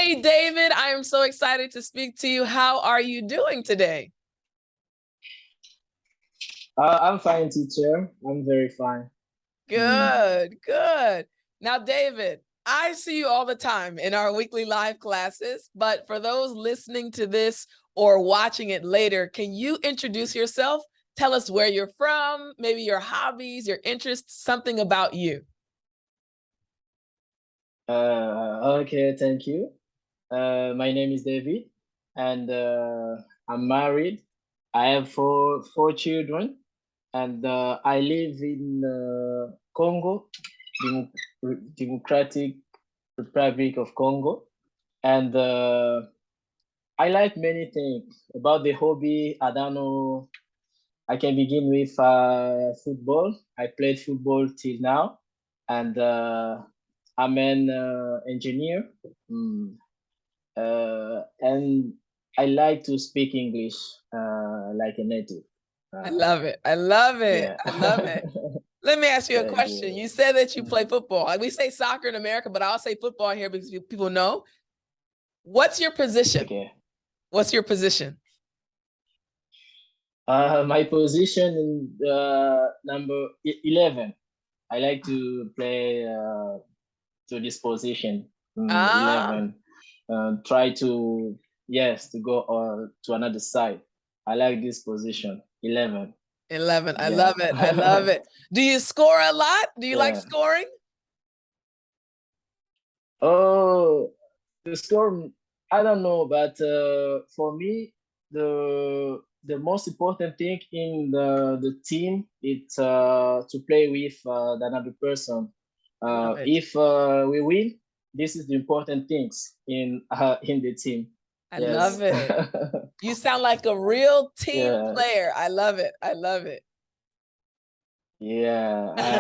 Hey, David, I am so excited to speak to you. How are you doing today? I'm fine, teacher. I'm very fine. Mm. Good, good. Now, David, I see you all the time in our weekly live classes, but for those listening to this or watching it later, can you introduce yourself? Tell us where you're from, maybe your hobbies, your interests, something about you. Okay, thank you. My name is David, and I'm married. I have four children, and I live in Congo, Demo Democratic Republic of Congo, and I like many things about the hobby. I don't know. I can begin with football. I played football till now, and I'm an engineer. Mm. And I like to speak English like a native. I Uh, love it. I love it. yeah. I love it. Let me ask you a Thank question. you. You said that you Mm. play football. We say soccer in America, but I'll say football here because people know. What's your position? Okay. What's your position? My position in number 11. I like to play to this position. Ah, 11. Try to, yes, to go to another side. I like this position. 11. 11. I Yeah. love it. I love it. Do you score a lot? Do you like Yeah. scoring? Oh, the score, I don't know, but for me, the most important thing in the team is to play with another person. I love it. If we win, this is the important things in the team. I love Yes. it. You sound like a real team Yeah. player. I love it. I love it. Yeah. I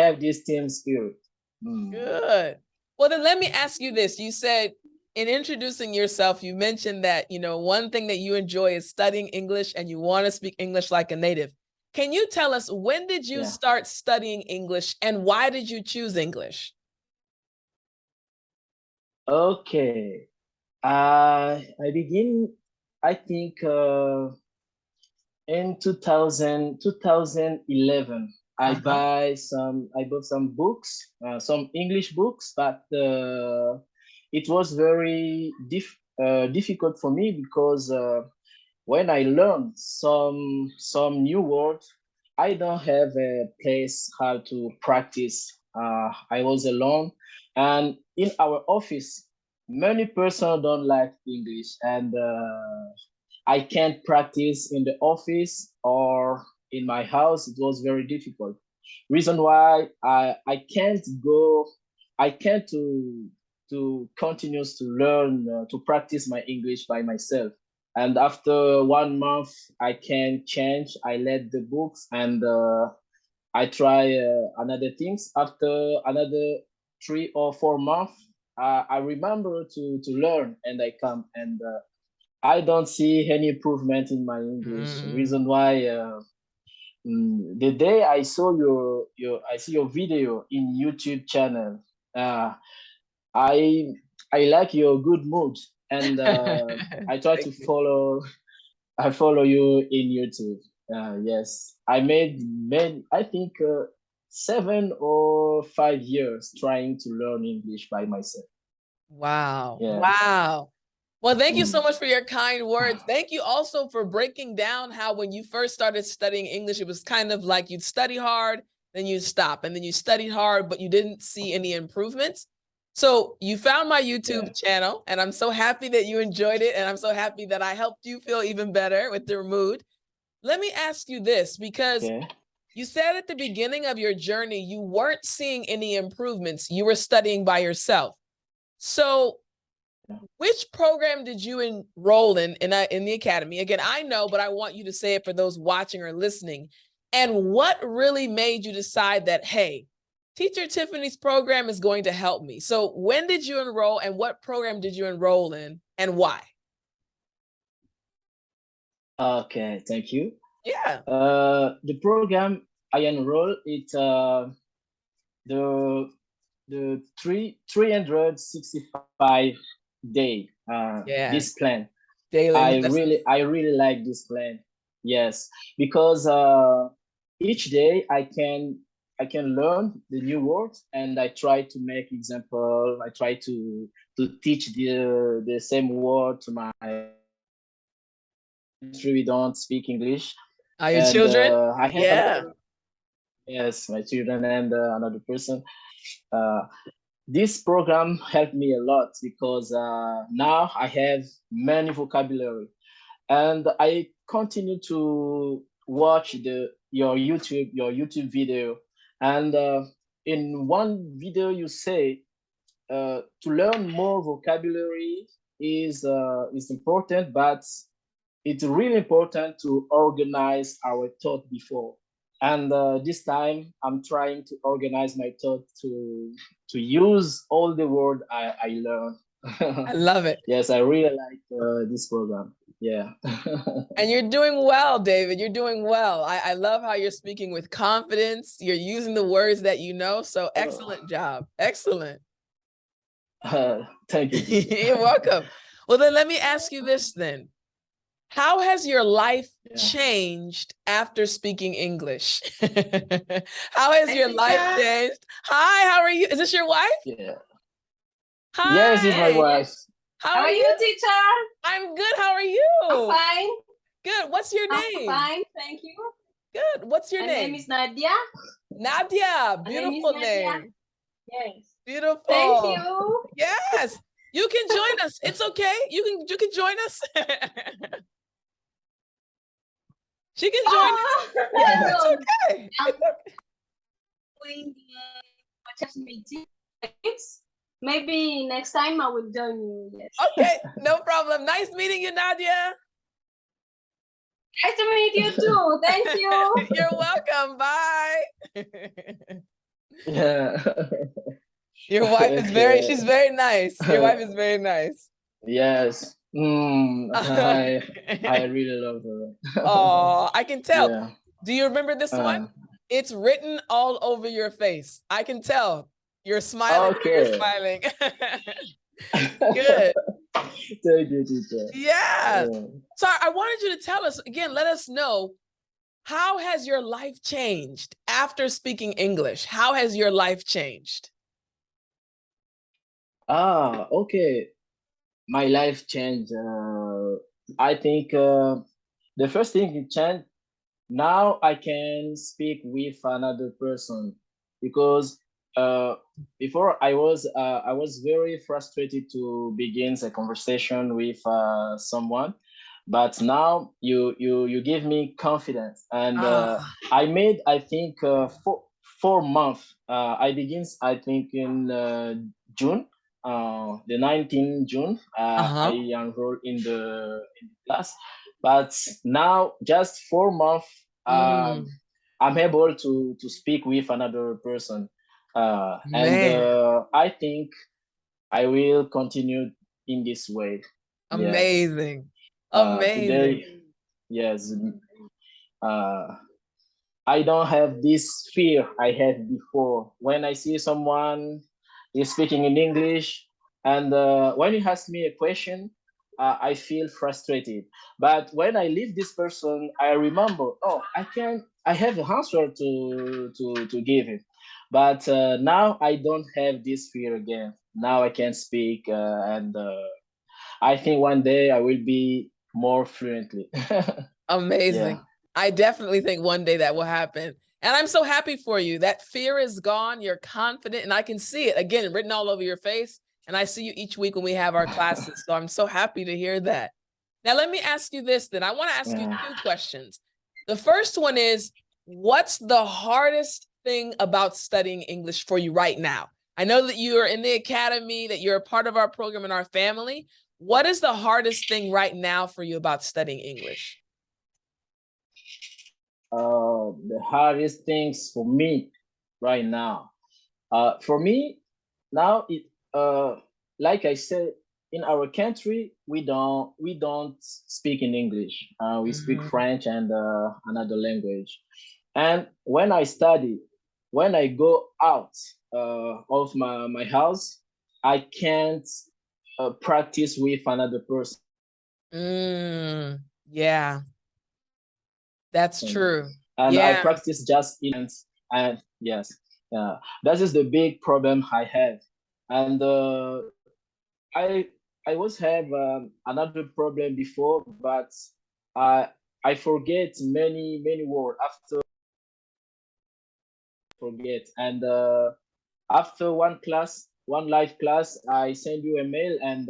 have this team spirit. Mm. Good. Well, then let me ask you this. You said in introducing yourself, you mentioned that, one thing that you enjoy is studying English and you want to speak English like a native. Can you tell us, when did you Yeah. start studying English and why did you choose English? Okay. I begin, I think, in 2011. Uh-huh. I bought some books, some English books, but it was very difficult for me because when I learned some new words, I don't have a place how to practice. I was alone, and in our office, many persons don't like English, and I can't practice in the office or in my house. It was very difficult. Reason why I can't to continues to learn to practice my English by myself. And after 1 month, I can change. I let the books and I try another things. After another 3 or 4 months, I remember to learn and I come and I don't see any improvement in my English. Mm. Reason why the day I saw I see your video in YouTube channel. Uh, I I like your good mood and I try to Thank you. follow. I follow you in YouTube. Yes, I made I think 7 or 5 years trying to learn English by myself. Wow. Yeah. Wow. Well, thank you so Mm. much for your kind words. Thank you also for breaking down how when you first started studying English, it was kind of like you'd study hard, then you'd stop, and then you studied hard, but you didn't see any improvements. So you found my Yeah. YouTube channel, and I'm so happy that you enjoyed it, and I'm so happy that I helped you feel even better with your mood. Let me ask you this, because Okay. you said at the beginning of your journey, you weren't seeing any improvements. You were studying by yourself. So Yeah. which program did you enroll in the academy? Again, I know, but I want you to say it for those watching or listening. And what really made you decide that, hey, Teacher Tiffany's program is going to help me? So when did you enroll and what program did you enroll in and why? Okay. Thank you. Yeah. The program I enroll it the the 365 day Yeah, this plan. daily I lessons. really like this plan. Yes, because each day I can learn the new words, and I try to make example. I try to teach the same word to my country we don't speak English, Are your and children? I have Yeah. another, yes, my children and another person. Uh, this program helped me a lot because now I have many vocabulary, and I continue to watch the your YouTube video, and in one video you say to learn more vocabulary is important, but it's really important to organize our thought before. And this time I'm trying to organize my thought to use all the word I I learned. love it. Yes, I really like this program. Yeah. And you're doing well, David. You're doing well. I love how you're speaking with confidence. You're using the words that you know. So Oh, excellent job. Excellent. thank you, teacher. You're welcome. Well, then let me ask you this then. How has your life Yeah. changed after speaking English? How has Hi, your life teacher. changed? Hi, how are you? Is this your wife? Yeah. Yes, it's my Yes. Hi, wife. how How are are you? you, teacher? I'm good. How are I'm you? fine. Good. What's your I'm name? fine. Thank you. Good. What's your My name name? is Nadia. Nadia. My name is Beautiful Nadia. name. Yes. Thank Beautiful. you. Yes. You can join us. It's okay. You can join us. She can join us. Oh, Yeah, it's no. okay. I'm It's okay. doing the podcast meeting. Yes. Maybe next time I will join you. Yes. Okay, no problem. Nice meeting you, Nadia. Nice to meet you too. Thank you. You're welcome. Bye. Yeah. Your wife is Okay. she's very nice. Your wife is very nice. Yes. I really love her. Oh, I can tell. Yeah. Do you remember this one? Uh, It's written all over your face. I can tell. You're smiling when you're okay. smiling. Good. Thank you, teacher. Yeah. Yeah. So I wanted you to tell us again, let us know, how has your life changed after speaking English? How has your life changed? Okay. My life changed. I think the first thing it changed. Now I can speak with another person because uh, before I was very frustrated to begin a conversation with someone, but now you give me confidence, and Ah, I made, I think, 4 months. I begins, I think, in June, the 19th June. I uh-huh. enrolled in the class, but now just 4 months, um, Mm, I'm able to speak with another person, and man, I think I will continue in this way. Yes. amazing. Amazing. Today, yes, uh, I don't have this fear I had before. When I see someone is speaking in English, and when you ask me a question, I feel frustrated. But when I leave this person, I remember, oh, I have an answer to give him. But now I don't have this fear again. Now I can speak, and I think one day I will be more fluently. Yeah. Amazing. I definitely think one day that will happen. And I'm so happy for you. That fear is gone. You're confident, and I can see it again written all over your face. And I see you each week when we have our classes. So I'm so happy to hear that. Now, let me ask you this then. I want to ask you Yeah. two questions. The first one is, what's the hardest thing about studying English for you right now? I know that you are in the academy, that you're a part of our program and our family. What is the hardest thing right now for you about studying English? The hardest things for me right now. For me now, it like I said, in our country we don't speak in English. We speak Mhm. French and another language. And when I study, when I go out of my house, I can't practice with another person. Yeah, that's true. And I Yeah. practice just in, and yes, that is the big problem I have. And I I was have another problem before, but I I forget many words after forget. And after one live class, I send you a mail, and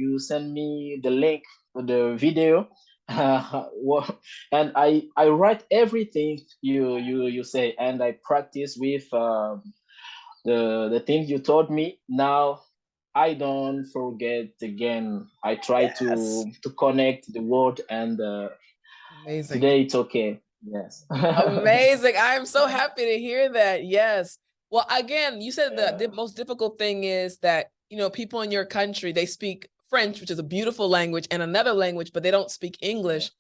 you send me the link for the video. And I write everything you say, and I practice with the things you taught me. Now I don't forget again. I try Yes. to connect the word, and Amazing. today it's okay. Yes. Amazing. I'm so happy to hear that. Yes. Well, again, you said the Yeah. most difficult thing is that, people in your country, they speak French, which is a beautiful language, and another language, but they don't speak English.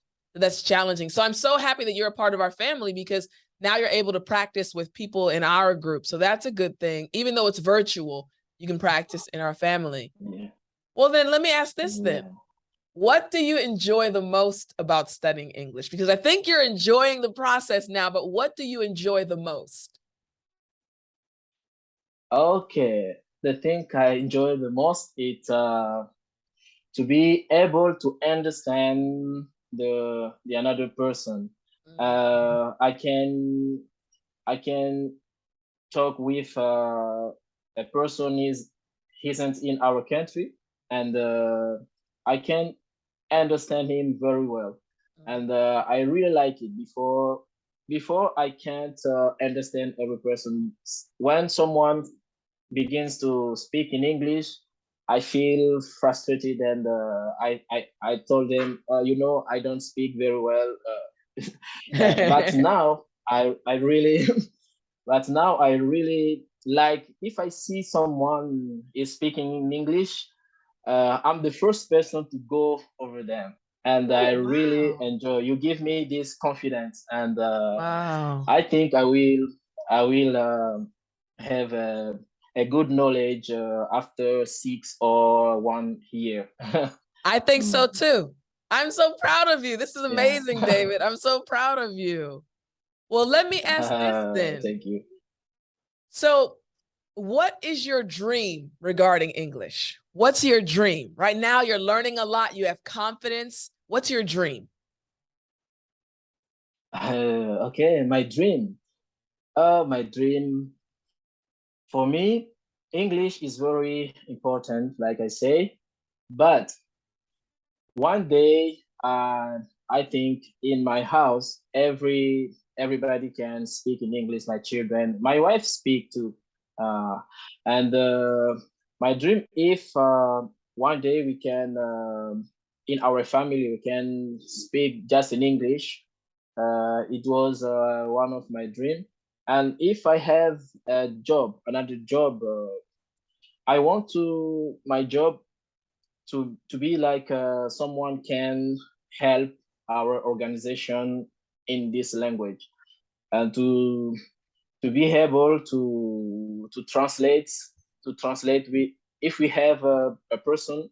That's challenging. So I'm so happy that you're a part of our family, because now you're able to practice with people in our group. So that's a good thing. Even though it's virtual, you can practice in our family. Yeah. Well, then let me ask this then. Yeah. What do you enjoy the most about studying English? Because I think you're enjoying the process now, but what do you enjoy the most? Okay. The thing I enjoy the most is to be able to understand the another person. I can talk with a person is isn't in our country, and I can understand him very well, and I really like it. Before I can't understand every person. When someone begins to speak in English, I feel frustrated, and I told them, I don't speak very well, but now I really but now I really like, if I see someone is speaking in English, I'm the first person to go over them, and I Oh, really wow. enjoy. You give me this confidence, and Wow. I think I will have a good knowledge after 6 or 1 year. I think so Mm, too. I'm so proud of you. This is yeah. amazing, David. I'm so proud of you. Well, let me ask this then. Thank you. So, what is your dream regarding English? What's your dream? Right now, you're learning a lot, you have confidence. What's your dream? Okay, my dream. My dream for me, English is very important, like I say. But one day, I think in my house, everybody can speak in English. My children, my wife speak too, uh, and my dream, if one day we can, in our family, we can speak just in English. It was one of my dream. And if I have another job, I want to my job to be like, someone can help our organization in this language, and to be able to translate. If we have a person,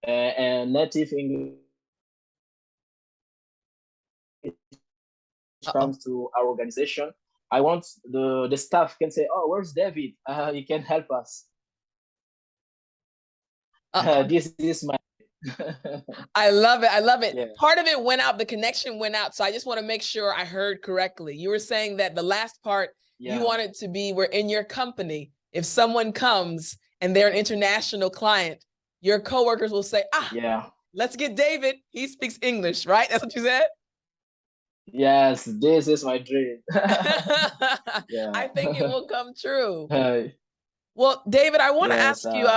a native English, Uh-oh. comes to our organization, I want the staff can say, "Oh, where's David? He can help us." Uh-oh. This is my I love it. I love it. yeah. Part of it went out, the connection went out. So I just want to make sure I heard correctly. You were saying that the last part you Yeah. wanted to be, we're in your company. If someone comes and they're an international client, your coworkers will say, Yeah. let's get David. He speaks English, right? That's what you said? Yes, this is my dream. Yeah. I think it will come true. Uh, Well, David, I want to yes. ask you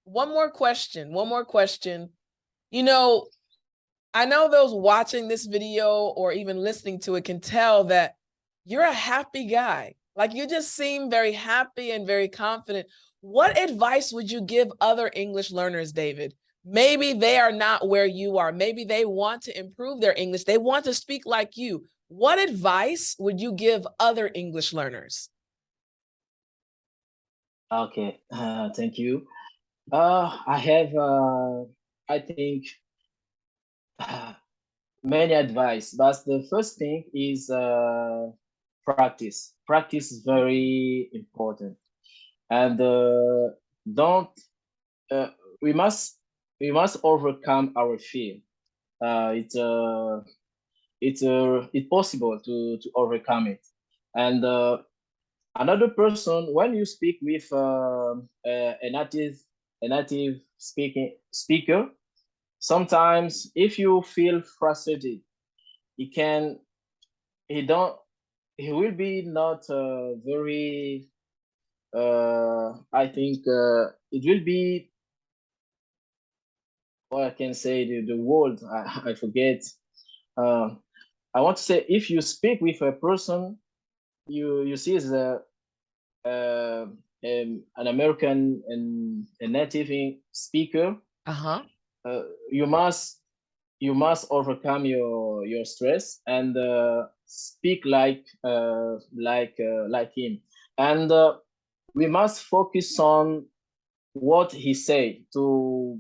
one more question. One more question. You know, I know those watching this video or even listening to it can tell that you're a happy guy. Like, you just seem very happy and very confident. What advice would you give other English learners, David? Maybe they are not where you are. Maybe they want to improve their English. They want to speak like you. What advice would you give other English learners? Okay, thank you. I have, I think, many advice, but the first thing is practice. Practice is very important, and don't. Uh, we must we must overcome our fear. It's it's possible to overcome it, and another person when you speak with a native speaker, sometimes if you feel frustrated, he can he don't he will be not very I think it will be what I can say the word I forget. uh, I want to say if you speak with a person you see as uh, an American and a native speaker, Uh-huh. uh, you must overcome your stress and speak like him, and we must focus on what he say to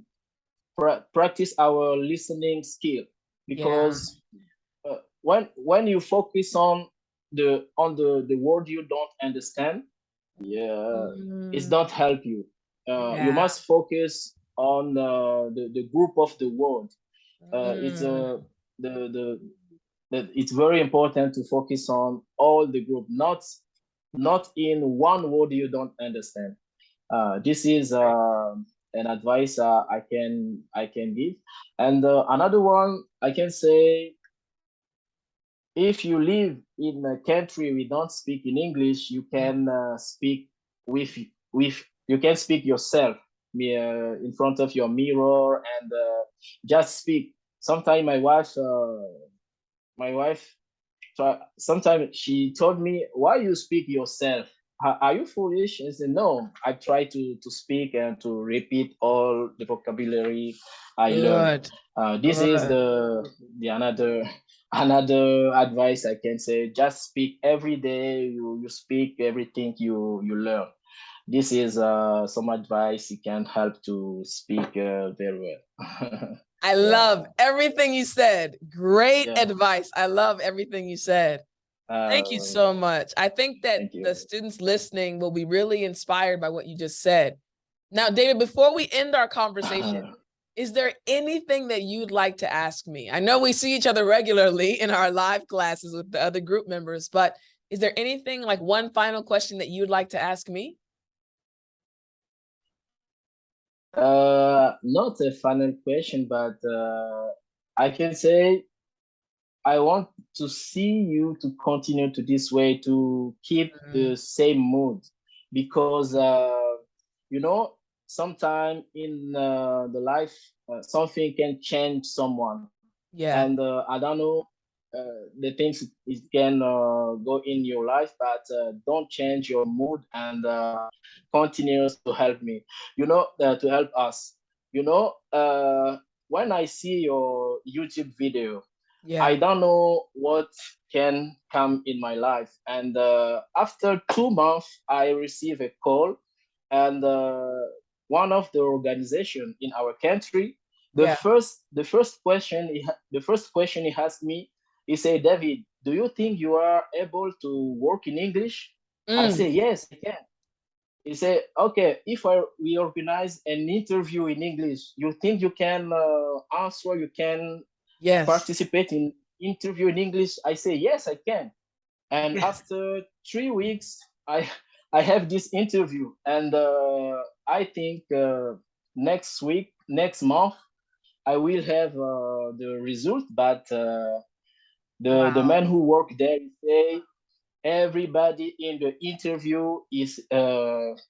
practice our listening skill, Yeah. because when you focus on the word you don't understand, yeah, it Mm, don't help you. You yeah. must focus on the group of the word. It's Mm, the that it's very important to focus on all the group, not in one word you don't understand. This is right. an advice I can give, and another one I can say, if you live in a country we don't speak in English, you Yeah. can speak with you can speak yourself in front of your mirror and just speak. Sometimes my wife sometimes she told me, why you speak yourself? Are you foolish? I said, no, I try to speak and to repeat all the vocabulary I learned. Good. This is Good. the another advice I can say. Just speak every day. You speak everything you learn. This is some advice you can help to speak very well. I Yeah, love everything you said. Great yeah. advice. I love everything you said. Thank you so Yeah. much. I think that Thank you. the students listening will be really inspired by what you just said. Now, David, before we end our conversation, is there anything that you'd like to ask me? I know we see each other regularly in our live classes with the other group members, but is there anything like one final question that you'd like to ask me? Not a final question, but I can say I want to see you to continue to this way to keep Mm, the same mood, because you know sometime in the life something can change someone, yeah. and I don't know the things it can go in your life, but don't change your mood and continues to help me, to help us. You know, when I see your YouTube video, I Yeah. don't know what can come in my life. And after 2 months, I receive a call, and one of the organization in our country, Yeah. the first question he asked me, he said, David, do you think you are able to work in English? I Mm, say, yes, I can. He said, okay, if we organize an interview in English, you think you can answer, you can yes. participate in interview in English? I say, yes, I can. And Yes. after 3 weeks, I I have this interview, and I think next month, I will have the result. But the Wow. man who worked there say everybody in the interview is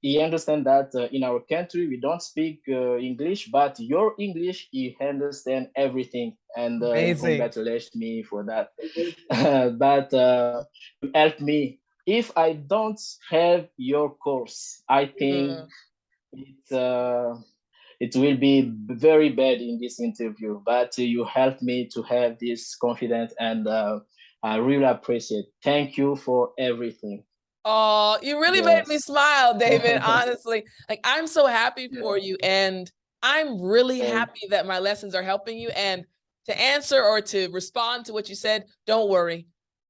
he understand that in our country we don't speak English, but your English he understand everything, and he Amazing. congratulates me for that. But you help me. If I don't have your course, I think Mm, it it will be very bad in this interview. But you helped me to have this confidence, and I really appreciate. Thank you for everything. Oh, you really made me Yes. smile, David. Honestly, like I'm so happy Yeah. for you, and I'm really Thank happy that my lessons are helping you. And to answer or to respond to what you said, don't worry.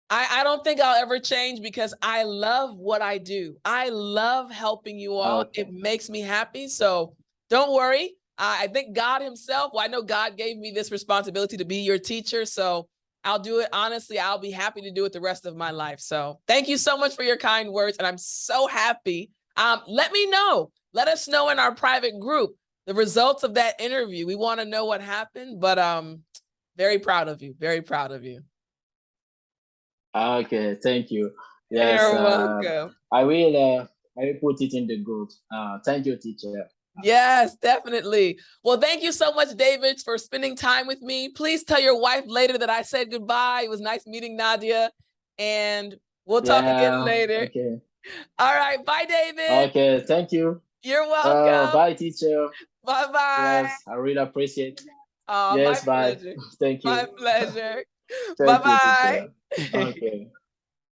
I don't think I'll ever change because I love what I do. I love helping you all. Okay. It makes me happy. So don't worry. I think God Himself, well, I know God gave me this responsibility to be your teacher. So I'll do it. Honestly, I'll be happy to do it the rest of my life. So thank you so much for your kind words. And I'm so happy. Let me know. Let us know in our private group the results of that interview. We want to know what happened, but very proud of you. Very proud of you. Okay, thank you. Yes, You're welcome. I will put it in the group. Thank you, teacher. Yes, definitely. Well, thank you so much, David, for spending time with me. Please tell your wife later that I said goodbye. It was nice meeting Nadia, and we'll talk again Yeah, later. okay. All right. Bye, David. Okay, thank you. You're welcome. Bye, teacher. Bye-bye. Yes, I really appreciate. Oh, my Yes, bye. pleasure. Thank My you. pleasure. Thank you, Bye-bye. teacher. Okay.